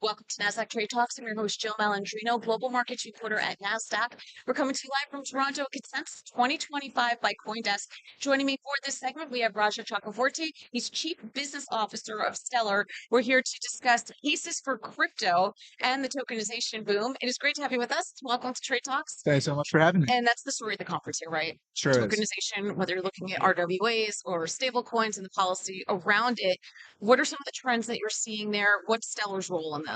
Welcome to Nasdaq Trade Talks. I'm your host, Jill Malandrino, global markets reporter at Nasdaq. We're coming to you live from Toronto, Consensus 2025 by CoinDesk. Joining me for this segment, we have Chakravorti. He's Chief Business Officer of Stellar. We're here to discuss cases for crypto and the tokenization boom. It is great to have you with us. Welcome to Trade Talks. Thanks so much for having me. And that's the story of the conference here, right? Sure is. Tokenization, whether you're looking at RWAs or stable coins and the policy around it. What are some of the trends that you're seeing there? What's Stellar's role in this?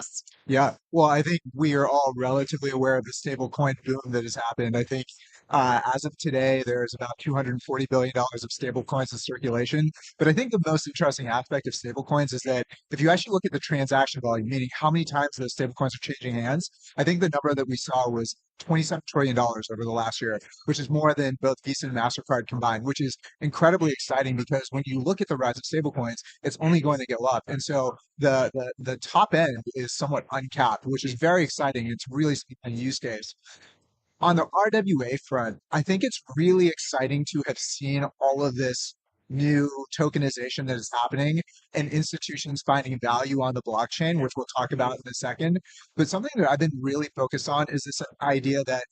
Yeah, well, I think we are all relatively aware of the stable coin boom that has happened. I think as of today, there's about $240 billion of stable coins in circulation. But I think the most interesting aspect of stable coins is that if you actually look at the transaction volume, meaning how many times those stable coins are changing hands, I think the number that we saw was $27 trillion over the last year, which is more than both Visa and MasterCard combined, which is incredibly exciting because when you look at the rise of stablecoins, it's only going to go up. And so the top end is somewhat uncapped, which is very exciting. It's really a use case. On the RWA front, I think it's really exciting to have seen all of this new tokenization that is happening and institutions finding value on the blockchain, which we'll talk about in a second. But something that I've been really focused on is this idea that,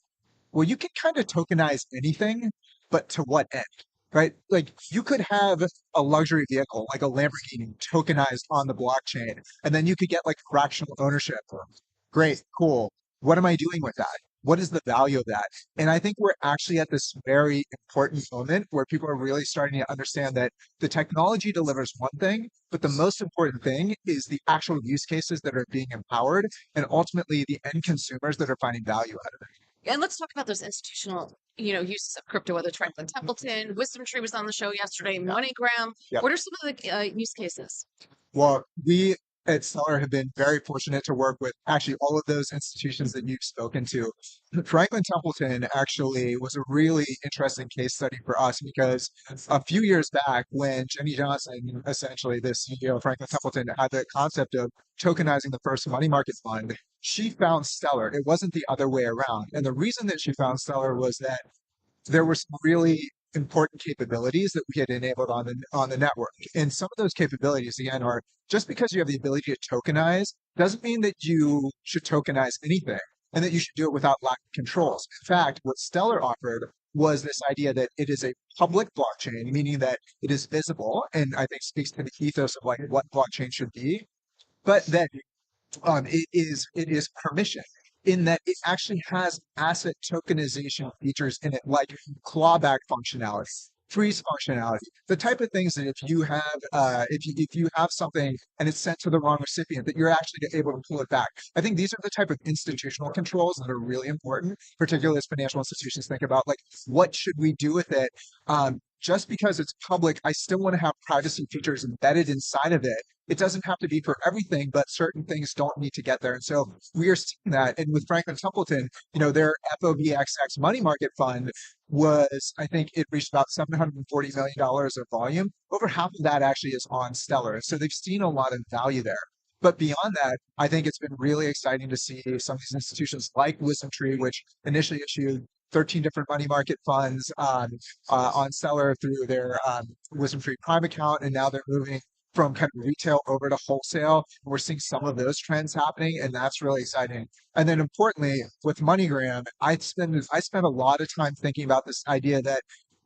well, you can kind of tokenize anything, but to what end? Right? Like you could have a luxury vehicle like a Lamborghini tokenized on the blockchain, and then you could get like fractional ownership. Great, cool. What am I doing with that? What is the value of that? And I think we're actually at this very important moment where people are really starting to understand that the technology delivers one thing, but the most important thing is the actual use cases that are being empowered and ultimately the end consumers that are finding value out of it. And let's talk about those institutional, uses of crypto, whether it's Franklin Templeton, Wisdom Tree was on the show yesterday, MoneyGram. Yep. What are some of the use cases? Well, we at Stellar have been very fortunate to work with actually all of those institutions that you've spoken to. Franklin Templeton actually was a really interesting case study for us because a few years back, when Jenny Johnson, essentially the CEO of Franklin Templeton, had the concept of tokenizing the first money market fund, she found Stellar. It wasn't the other way around. And the reason that she found Stellar was that there were some really important capabilities that we had enabled on the network. And some of those capabilities, again, are just because you have the ability to tokenize doesn't mean that you should tokenize anything and that you should do it without lack of controls. In fact, what Stellar offered was this idea that it is a public blockchain, meaning that it is visible, and I think speaks to the ethos of like what blockchain should be, but that it is permission in that it actually has asset tokenization features in it, like clawback functionality, freeze functionality, the type of things that if you have something and it's sent to the wrong recipient, that you're actually able to pull it back. I think these are the type of institutional controls that are really important, particularly as financial institutions think about like what should we do with it. Just because it's public, I still want to have privacy features embedded inside of it. It doesn't have to be for everything, but certain things don't need to get there. And so we are seeing that. And with Franklin Templeton, their FOBXX money market fund was, I think it reached about $740 million of volume. Over half of that actually is on Stellar. So they've seen a lot of value there. But beyond that, I think it's been really exciting to see some of these institutions like Wisdom Tree, which initially issued 13 different money market funds on Stellar through their Wisdom Tree Prime account, and now they're moving from kind of retail over to wholesale. We're seeing some of those trends happening, and that's really exciting. And then importantly, with MoneyGram, I spend a lot of time thinking about this idea that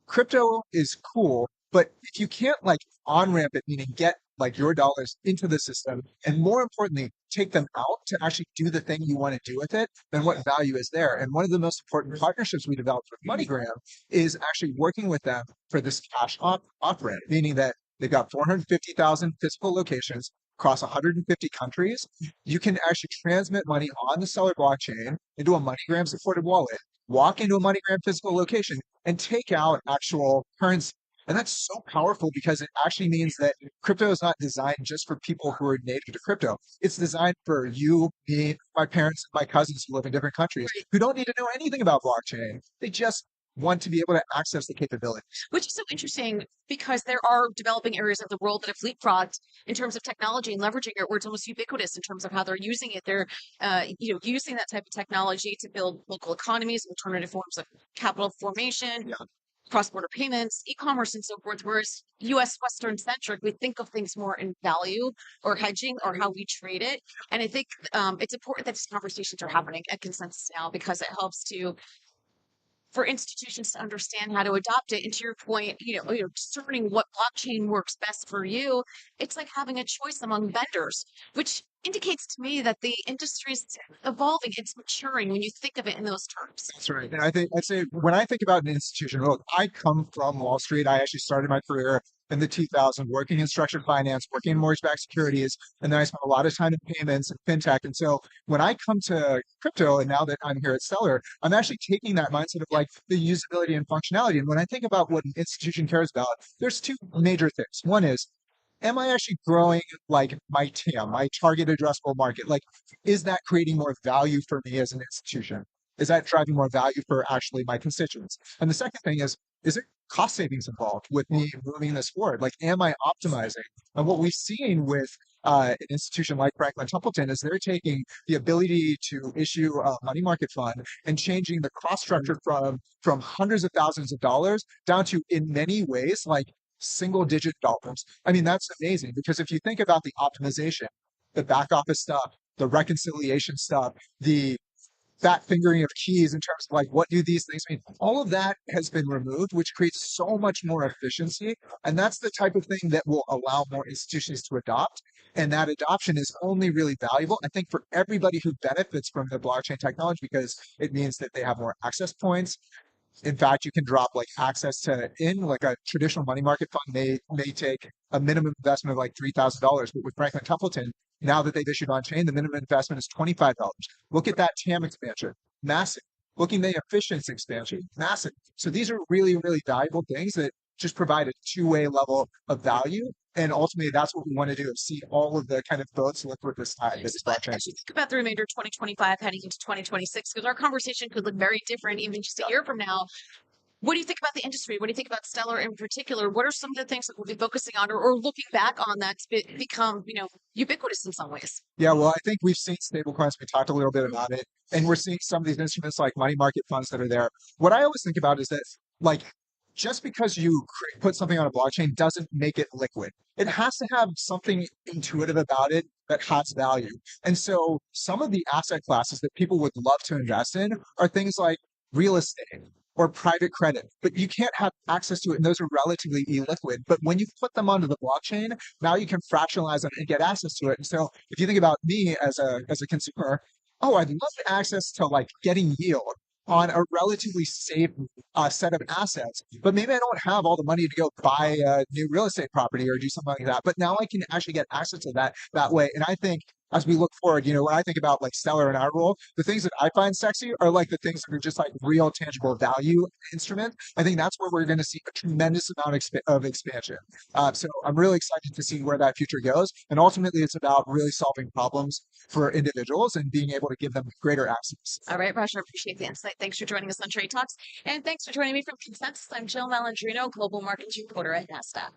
crypto is cool, but if you can't like on-ramp it, meaning get like your dollars into the system, and more importantly, take them out to actually do the thing you want to do with it, then what value is there? And one of the most important partnerships we developed with MoneyGram is actually working with them for this cash off-ramp, meaning that they've got 450,000 physical locations across 150 countries. You can actually transmit money on the Stellar blockchain into a MoneyGram supported wallet, walk into a MoneyGram physical location, and take out actual currency. And that's so powerful because it actually means that crypto is not designed just for people who are native to crypto. It's designed for you, me, my parents, and my cousins who live in different countries who don't need to know anything about blockchain. They just want to be able to access the capability. Which is so interesting because there are developing areas of the world that have leapfrogged in terms of technology and leveraging it, where it's almost ubiquitous in terms of how they're using it. They're, using that type of technology to build local economies, alternative forms of capital formation. Yeah. cross-border payments, e-commerce, and so forth. Whereas U.S. Western-centric, we think of things more in value or hedging or how we trade it. And I think it's important that these conversations are happening at Consensus now because it helps to for institutions to understand how to adopt it. And to your point, discerning what blockchain works best for you, it's like having a choice among vendors, which indicates to me that the industry is evolving, it's maturing when you think of it in those terms. That's right. And I'd say when I think about an institution, look, I come from Wall Street. I actually started my career in the 2000s working in structured finance, working in mortgage-backed securities, and then I spent a lot of time in payments and fintech. And so when I come to crypto, and now that I'm here at Stellar, I'm actually taking that mindset of like the usability and functionality. And when I think about what an institution cares about, there's two major things. One is, am I actually growing like my TAM, my target addressable market? Like, is that creating more value for me as an institution? Is that driving more value for actually my constituents? And the second thing is there cost savings involved with me moving this forward? Like, am I optimizing? And what we've seen with an institution like Franklin Templeton is they're taking the ability to issue a money market fund and changing the cost structure from hundreds of thousands of dollars down to, in many ways, like single digit dollars. I mean, that's amazing because if you think about the optimization, the back office stuff, the reconciliation stuff, the fat fingering of keys in terms of like what do these things mean, all of that has been removed, which creates so much more efficiency. And that's the type of thing that will allow more institutions to adopt. And that adoption is only really valuable, I think, for everybody who benefits from the blockchain technology because it means that they have more access points. In fact, you can drop like access to in like a traditional money market fund may take a minimum investment of like $3,000, but with Franklin Templeton, now that they've issued on chain, the minimum investment is $25. Look at that TAM expansion, massive. Looking at the efficiency expansion, massive. So these are really, really valuable things that just provide a two-way level of value. And ultimately, that's what we want to do: is see all of the kind of boats look with this tide. This blockchain. As you think about the remainder of 2025 heading into 2026, because our conversation could look very different even just a year from now. What do you think about the industry? What do you think about Stellar in particular? What are some of the things that we'll be focusing on or looking back on that's become, ubiquitous in some ways? Yeah, well, I think we've seen stablecoins. We talked a little bit about it, and we're seeing some of these instruments like money market funds that are there. What I always think about is that, like, just because you put something on a blockchain doesn't make it liquid. It has to have something intuitive about it that has value. And so some of the asset classes that people would love to invest in are things like real estate or private credit, but you can't have access to it, and those are relatively illiquid. But when you put them onto the blockchain, now you can fractionalize them and get access to it. And so if you think about me as a consumer, oh, I'd love access to like getting yield on a relatively safe set of assets, but maybe I don't have all the money to go buy a new real estate property or do something like that. But now I can actually get access to that way. And I think as we look forward, when I think about like Stellar and our role, the things that I find sexy are like the things that are just like real tangible value instrument. I think that's where we're going to see a tremendous amount of expansion. So I'm really excited to see where that future goes. And ultimately, it's about really solving problems for individuals and being able to give them greater access. All right, Roger, appreciate the insight. Thanks for joining us on Trade Talks. And thanks for joining me from Consensus. I'm Jill Malandrino, Global Markets Reporter at Nasdaq.